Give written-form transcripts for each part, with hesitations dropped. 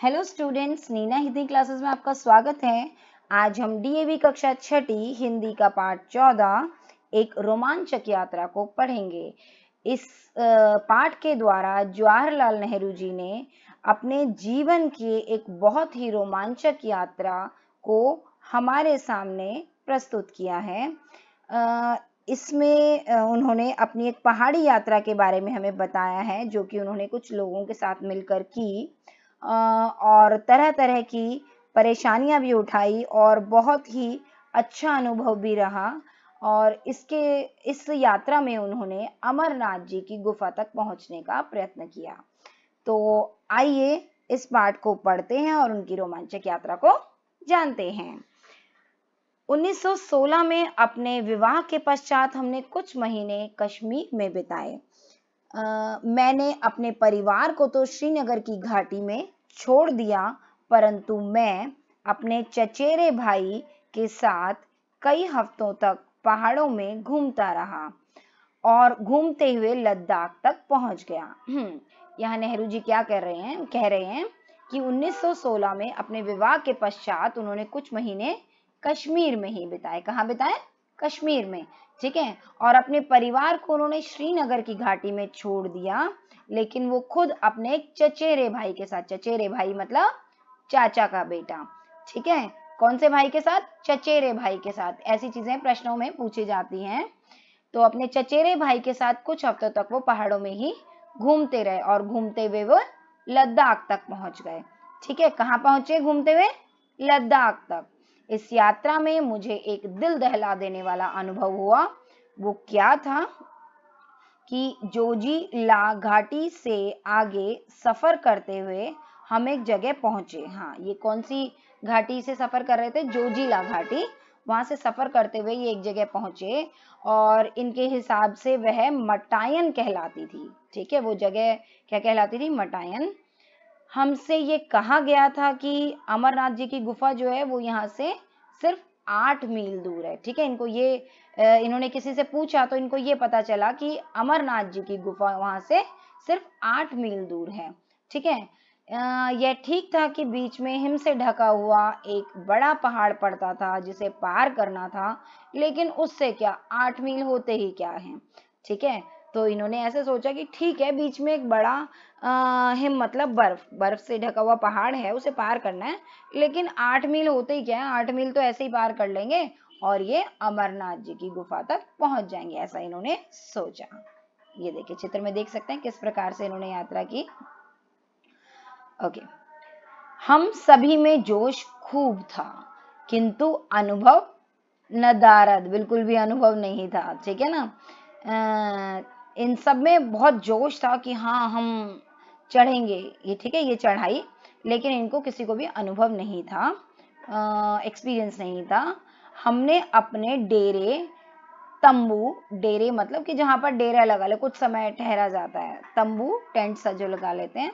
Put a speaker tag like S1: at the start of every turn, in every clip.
S1: Hello students, Neena Hindi classes में आपका स्वागत है। आज हम डीएवी कक्षा छठी हिंदी का पाठ 14 एक रोमांचक यात्रा को पढ़ेंगे। इस पाठ के द्वारा जवाहरलाल नेहरू जी ने अपने जीवन की एक बहुत ही रोमांचक यात्रा को हमारे सामने प्रस्तुत किया है। इसमें उन्होंने अपनी एक पहाड़ी यात्रा के बारे में हमें बताया है, जो कि उन्होंने कुछ लोगों के साथ मिलकर की और तरह तरह की परेशानियां भी उठाई और बहुत ही अच्छा अनुभव भी रहा। और इस यात्रा में उन्होंने अमरनाथ जी की गुफा तक पहुंचने का प्रयत्न किया। तो आइए इस पाठ को पढ़ते हैं और उनकी रोमांचक यात्रा को जानते हैं। 1916 में अपने विवाह के पश्चात हमने कुछ महीने कश्मीर में बिताए। मैंने अपने परिवार को तो श्रीनगर की घाटी में छोड़ दिया, परंतु मैं अपने चचेरे भाई के साथ कई हफ्तों तक पहाड़ों में घूमता रहा और घूमते हुए लद्दाख तक पहुंच गया। यहाँ नेहरू जी क्या कह रहे हैं कि 1916 में अपने विवाह के पश्चात उन्होंने कुछ महीने कश्मीर में ही बिताए। कहाँ बिताए? कश्मीर में, ठीक है। और अपने परिवार को उन्होंने श्रीनगर की घाटी में छोड़ दिया, लेकिन वो खुद अपने एक चचेरे भाई के साथ, चचेरे भाई मतलब चाचा का बेटा, ठीक है। कौन से भाई के साथ? चचेरे भाई के साथ। ऐसी चीजें प्रश्नों में पूछी जाती हैं। तो अपने चचेरे भाई के साथ कुछ हफ्तों तक वो पहाड़ों में ही घूमते रहे और घूमते हुए वो लद्दाख तक पहुंच गए, ठीक है। कहाँ पहुंचे घूमते हुए? लद्दाख तक। इस यात्रा में मुझे एक दिल दहला देने वाला अनुभव हुआ। वो क्या था कि जोजिला घाटी से आगे सफर करते हुए हम एक जगह पहुंचे। हाँ, ये कौन सी घाटी से सफर कर रहे थे? जोजिला घाटी। वहां से सफर करते हुए ये एक जगह पहुंचे और इनके हिसाब से वह मटायन कहलाती थी, ठीक है। वो जगह क्या कहलाती थी? मटायन। हमसे ये कहा गया था कि अमरनाथ जी की गुफा जो है वो यहाँ से सिर्फ 8 मील दूर है, ठीक है। इन्होंने किसी से पूछा तो इनको ये पता चला कि अमरनाथ जी की गुफा वहां से सिर्फ 8 मील दूर है, ठीक है। यह ठीक था कि बीच में हिम से ढका हुआ एक बड़ा पहाड़ पड़ता था जिसे पार करना था, लेकिन उससे क्या, 8 मील होते ही क्या है, ठीक है। तो इन्होंने ऐसे सोचा कि ठीक है, बीच में एक बड़ा हिम मतलब बर्फ से ढका हुआ पहाड़ है, उसे पार करना है, लेकिन 8 मील होते ही क्या है, 8 मील तो ऐसे ही पार कर लेंगे और ये अमरनाथ जी की गुफा तक पहुंच जाएंगे, ऐसा इन्होंने सोचा। ये देखिए चित्र में देख सकते हैं किस प्रकार से इन्होंने यात्रा की। ओके। हम सभी में जोश खूब था, किंतु अनुभव नदारद, बिल्कुल भी अनुभव नहीं था, ठीक है ना। इन सब में बहुत जोश था कि हाँ हम चढ़ेंगे, ये ठीक है, ये चढ़ाई, लेकिन इनको किसी को भी अनुभव नहीं था, एक्सपीरियंस नहीं था। हमने अपने तंबू, डेरे मतलब कि जहां पर डेरा लगा ले, कुछ समय ठहरा जाता है, तंबू टेंट सा जो लगा लेते हैं,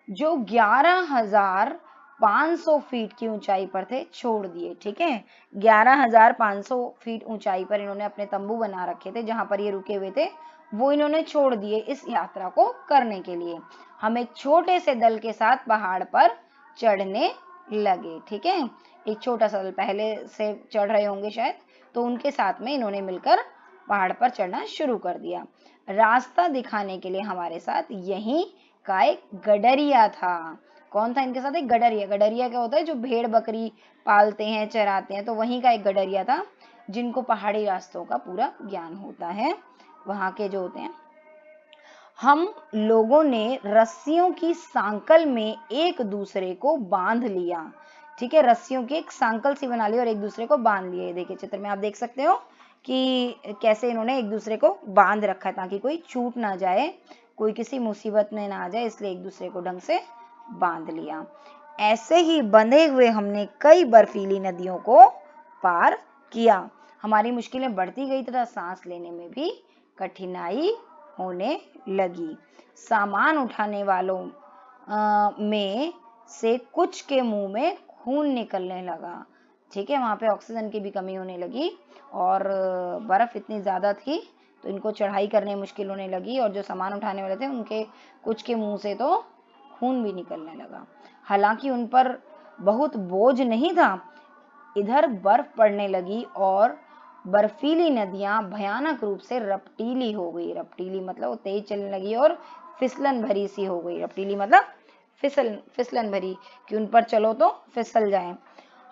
S1: जो 11,500 फीट की ऊंचाई पर थे, छोड़ दिए, ठीक है। 11,500 फीट ऊंचाई पर इन्होंने अपने तंबू बना रखे थे, जहां पर ये रुके हुए थे, वो इन्होंने छोड़ दिए इस यात्रा को करने के लिए। हम एक छोटे से दल के साथ पहाड़ पर चढ़ने लगे, ठीक है। एक छोटा सा दल पहले से चढ़ रहे होंगे शायद, तो उनके साथ में इन्होंने मिलकर पहाड़ पर चढ़ना शुरू कर दिया। रास्ता दिखाने के लिए हमारे साथ यहीं का एक गडरिया था। कौन था इनके साथ? एक गडरिया। गडरिया क्या होता है? जो भेड़ बकरी पालते हैं, चराते हैं, तो वहीं का एक गडरिया था, जिनको पहाड़ी रास्तों का पूरा ज्ञान होता है, वहां के जो होते हैं। हम लोगों ने रस्सियों की सांकल में एक दूसरे को बांध लिया, ठीक है। रस्सियों की एक सांकल सी बना ली और एक दूसरे को बांध लिए। देखिए चित्र में आप देख सकते हो कि कैसे इन्होंने एक दूसरे को बांध रखा है, ताकि कोई छूट ना जाए, कोई किसी मुसीबत में ना आ जाए, इसलिए एक दूसरे को ढंग से बांध लिया। ऐसे ही बंधे हुए हमने कई बर्फीली नदियों को पार किया। हमारी मुश्किलें बढ़ती गई तथा सांस लेने में भी कठिनाई होने लगी। सामान उठाने वालों में से कुछ के मुंह में खून निकलने लगा, ठीक है। वहां पे ऑक्सीजन की भी कमी होने लगी और बर्फ इतनी ज्यादा थी तो इनको चढ़ाई करने मुश्किल होने लगी, और जो सामान उठाने वाले थे उनके कुछ के मुंह से तो खून भी निकलने लगा। हालांकि उन पर बहुत बोझ नहीं था। इधर बर्फ पड़ने लगी और बर्फीली नदियां भयानक रूप से रपटीली हो गई। रपटीली मतलब तेज चलने लगी और फिसलन भरी सी हो गई। रपटीली मतलब फिसलन भरी कि उन पर चलो तो फिसल जाए।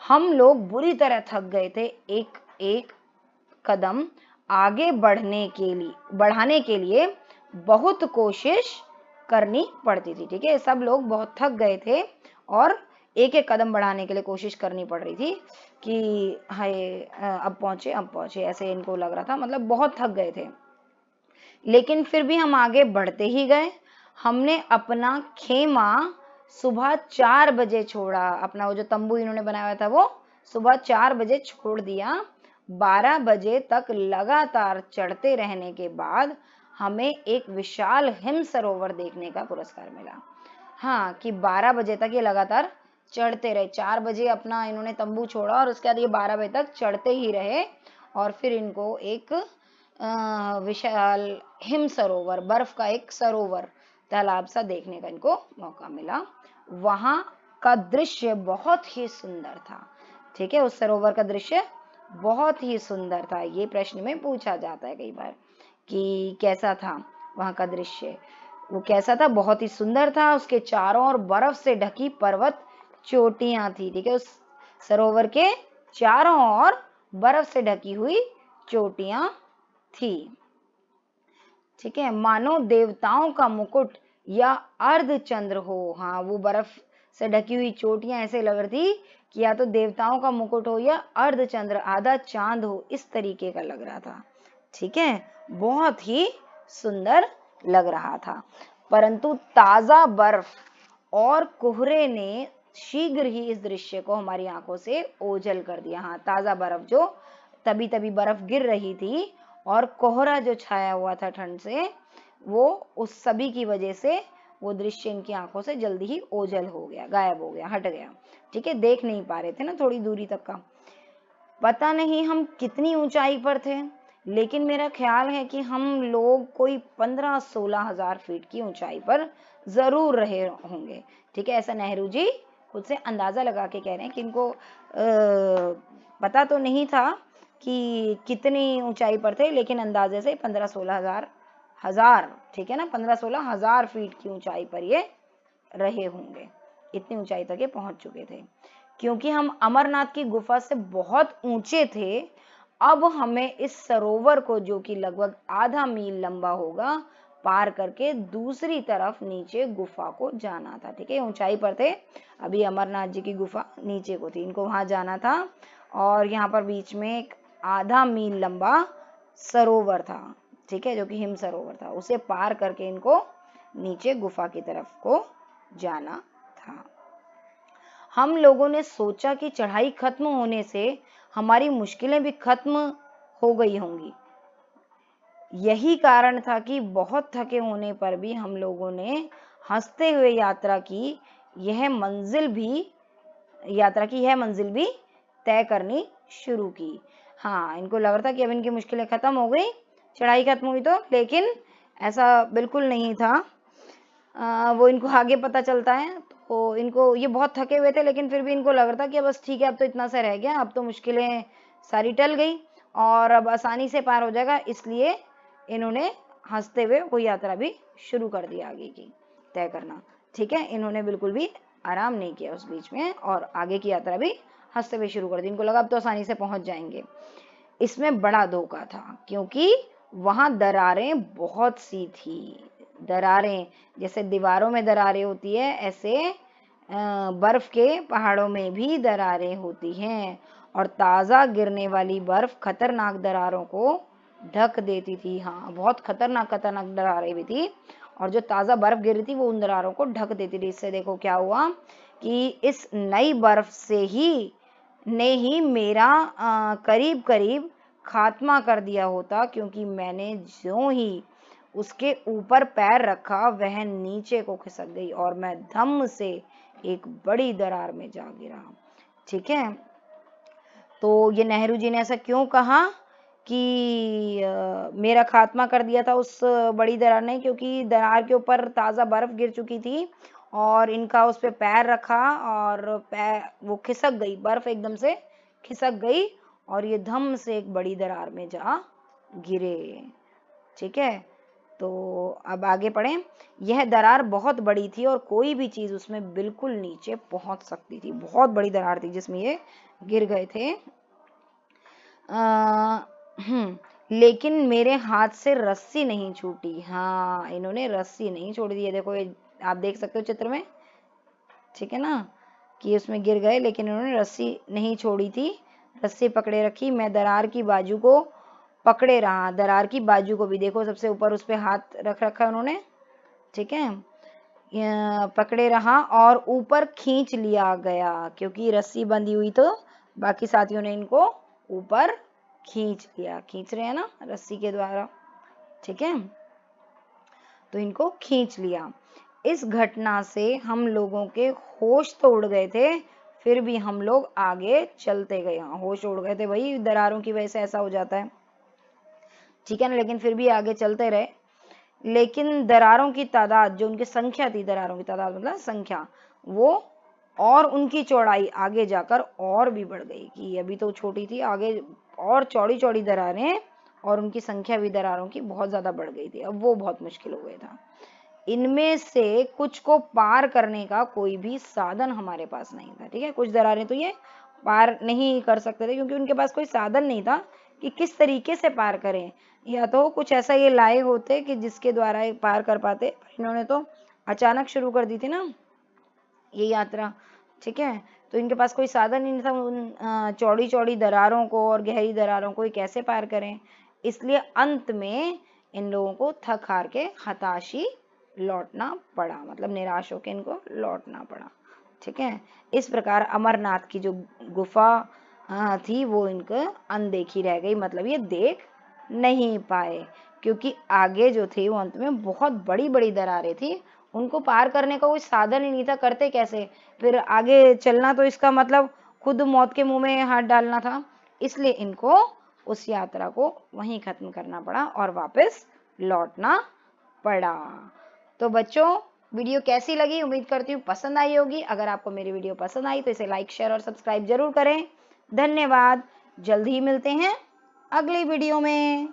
S1: हम लोग बुरी तरह थक गए थे। एक एक कदम आगे बढ़ाने के लिए बहुत कोशिश करनी पड़ती थी। ठीक है, सब लोग बहुत थक गए थे और एक एक कदम बढ़ाने के लिए कोशिश करनी पड़ रही थी कि हाय अब पहुंचे ऐसे इनको लग रहा था, मतलब बहुत थक गए थे। लेकिन फिर भी हम आगे बढ़ते ही गए। हमने अपना खेमा सुबह 4 बजे छोड़ा। अपना वो जो तंबू इन्होंने बनाया हुआ था वो सुबह 4 बजे छोड़ दिया। 12 बजे तक लगातार चढ़ते रहने के बाद हमें एक विशाल हिम सरोवर देखने का पुरस्कार मिला। हाँ, कि 12 बजे तक ये लगातार चढ़ते रहे। 4 बजे अपना इन्होंने तंबू छोड़ा और उसके बाद ये 12 बजे तक चढ़ते ही रहे और फिर इनको एक विशाल हिम सरोवर, बर्फ का एक सरोवर, तालाब सा देखने का इनको मौका मिला। वहां का दृश्य बहुत ही सुंदर था। ठीक है, उस सरोवर का दृश्य बहुत ही सुंदर था। ये प्रश्न में पूछा जाता है कई बार कि कैसा था वहां का दृश्य। वो कैसा था? बहुत ही सुंदर था। उसके चारों ओर बर्फ से ढकी पर्वत चोटियां थी। ठीक है, उस सरोवर के चारों ओर बर्फ से ढकी हुई चोटियां थी। ठीक है, मानो देवताओं का मुकुट या अर्धचंद्र हो। हाँ, वो बर्फ से ढकी हुई चोटियां ऐसे लग रही थी कि या तो देवताओं का मुकुट हो या अर्धचंद्र, आधा चांद हो, इस तरीके का लग रहा था। ठीक है, बहुत ही सुंदर लग रहा था। परंतु ताजा बर्फ और कोहरे ने शीघ्र ही इस दृश्य को हमारी आंखों से ओझल कर दिया। हाँ, ताजा बर्फ, जो तभी तभी बर्फ गिर रही थी और कोहरा जो छाया हुआ था ठंड से, वो उस सभी की वजह से वो दृश्य इनकी आंखों से जल्दी ही ओझल हो गया, गायब हो गया, हट गया। ठीक है, देख नहीं पा रहे थे ना थोड़ी दूरी तक का। पता नहीं हम कितनी ऊंचाई पर थे, लेकिन मेरा ख्याल है कि हम लोग कोई 15-16 हजार फीट की ऊंचाई पर जरूर रहे होंगे। ठीक है, ऐसा नेहरू जी खुद से अंदाजा लगा के कह रहे हैं कि इनको पता तो नहीं था कि कितनी ऊंचाई पर थे, लेकिन अंदाजे से 15-16 हजार, ठीक है ना, 15-16 हजार फीट की ऊंचाई पर ये रहे होंगे। इतनी ऊंचाई तक ये पहुंच चुके थे। क्योंकि हम अमरनाथ की गुफा से बहुत ऊंचे थे, अब हमें इस सरोवर को, जो कि लगभग आधा मील लंबा होगा, पार करके दूसरी तरफ नीचे गुफा को जाना था। ठीक है, ऊंचाई पर थे, अभी अमरनाथ जी की गुफा नीचे को थी, इनको वहां जाना था। और यहाँ पर बीच में एक आधा मील लंबा सरोवर था। ठीक है, जो कि हिम सरोवर था, उसे पार करके इनको नीचे गुफा की तरफ को जाना था। हम लोगों ने सोचा कि चढ़ाई खत्म होने से हमारी मुश्किलें भी खत्म हो गई होंगी। यही कारण था कि बहुत थके होने पर भी हम लोगों ने हंसते हुए यात्रा की यह मंजिल भी तय करनी शुरू की। हाँ, इनको लग रहा था कि अब इनकी मुश्किलें खत्म हो गई, चढ़ाई खत्म हुई तो, लेकिन ऐसा बिल्कुल नहीं था। वो इनको आगे पता चलता है। तो इनको, ये बहुत थके हुए थे, लेकिन फिर भी इनको लग रहा था कि बस ठीक है, अब तो इतना सा रह गया, अब तो मुश्किलें सारी टल गई और अब आसानी से पार हो जाएगा। इसलिए इन्होंने हंसते हुए वो यात्रा भी शुरू कर दी, आगे की तय करना। ठीक है, इन्होंने बिल्कुल भी आराम नहीं किया उस बीच में और आगे की यात्रा भी हंसते हुए शुरू कर दी। इनको लगा अब तो आसानी से पहुंच जाएंगे। इसमें बड़ा धोखा था, क्योंकि वहां दरारें बहुत सी थी। दरारें, जैसे दीवारों में दरारें होती है, ऐसे बर्फ के पहाड़ों में भी दरारें होती हैं और ताजा गिरने वाली बर्फ खतरनाक दरारों को ढक देती थी। हाँ, बहुत खतरनाक दरारें भी थी और जो ताजा बर्फ गिर रही थी वो उन दरारों को ढक देती थी। इससे देखो क्या हुआ कि इस नई बर्फ से ही मेरा करीब करीब खात्मा कर दिया होता, क्योंकि मैंने जो ही उसके ऊपर पैर रखा वह नीचे को खिसक गई और मैं धम से एक बड़ी दरार में जा गिरा। ठीक है, तो ये नेहरू जी ने ऐसा क्यों कहा कि मेरा खात्मा कर दिया था उस बड़ी दरार ने? क्योंकि दरार के ऊपर ताजा बर्फ गिर चुकी थी और इनका उस पे पैर रखा और पैर वो खिसक गई, बर्फ एकदम से खिसक गई और ये धम से एक बड़ी दरार में जा गिरे। ठीक है, तो अब आगे पढ़ें। यह दरार बहुत बड़ी थी और कोई भी चीज उसमें बिल्कुल नीचे पहुंच सकती थी। बहुत बड़ी दरार थी जिसमें ये गिर गए थे। लेकिन मेरे हाथ से रस्सी नहीं छूटी। हाँ, इन्होंने रस्सी नहीं छोड़ दी है। देखो ये आप देख सकते हो चित्र में, ठीक है ना, कि उसमें गिर गए लेकिन इन्होंने रस्सी नहीं छोड़ी थी, रस्सी पकड़े रखी। मैं दरार की बाजू को पकड़े रहा, दरार की बाजू को भी देखो, सबसे ऊपर उस पे हाथ रख रखा उन्होंने, ठीक है, पकड़े रहा और ऊपर खींच लिया गया, क्योंकि रस्सी बंधी हुई तो बाकी साथियों ने इनको ऊपर खींच लिया। खींच रहे हैं ना रस्सी के द्वारा, ठीक है, तो इनको खींच लिया। इस घटना से हम लोगों के होश तो उड़ गए थे, फिर भी हम लोग आगे चलते गए। हाँ, होश उड़ गए थे भाई, दरारों की वजह से ऐसा हो जाता है, ठीक है ना, लेकिन फिर भी आगे चलते रहे। लेकिन दरारों की तादाद, जो उनकी संख्या थी, दरारों की तादाद मतलब संख्या, वो और उनकी चौड़ाई आगे जाकर और भी बढ़ गई, कि अभी तो छोटी थी, आगे और चौड़ी चौड़ी दरारें और उनकी संख्या भी दरारों की बहुत ज्यादा बढ़ गई थी। अब वो बहुत मुश्किल हो गया था। इनमें से कुछ को पार करने का कोई भी साधन हमारे पास नहीं था। ठीक है, कुछ दरारें तो ये पार नहीं कर सकते थे क्योंकि उनके पास कोई साधन नहीं था कि किस तरीके से पार करें, या तो कुछ ऐसा ये लाए होते कि जिसके द्वारा ये पार कर पाते। इन्होंने तो अचानक शुरू कर दी थी ना ये यात्रा, ठीक है, तो इनके पास कोई साधन ही नहीं था उन चौड़ी चौड़ी दरारों को और गहरी दरारों को ये कैसे पार करें। इसलिए अंत में इन लोगों को थक हार के हताशी लौटना पड़ा, मतलब निराश होकर इनको लौटना पड़ा। ठीक है, इस प्रकार अमरनाथ की जो गुफा थी वो इनको अनदेखी रह गई, मतलब ये देख नहीं पाए, क्योंकि आगे जो थे वो अंत में बहुत बड़ी बड़ी दरारें थी, उनको पार करने का कोई साधन ही नहीं था, करते कैसे, फिर आगे चलना तो इसका मतलब खुद मौत के मुंह में हाथ डालना था। इसलिए इनको उस यात्रा को वहीं खत्म करना पड़ा और वापस लौटना पड़ा। तो बच्चों, वीडियो कैसी लगी, उम्मीद करती हूँ पसंद आई होगी। अगर आपको मेरी वीडियो पसंद आई तो इसे लाइक, शेयर और सब्सक्राइब जरूर करें। धन्यवाद। जल्द ही मिलते हैं अगली वीडियो में।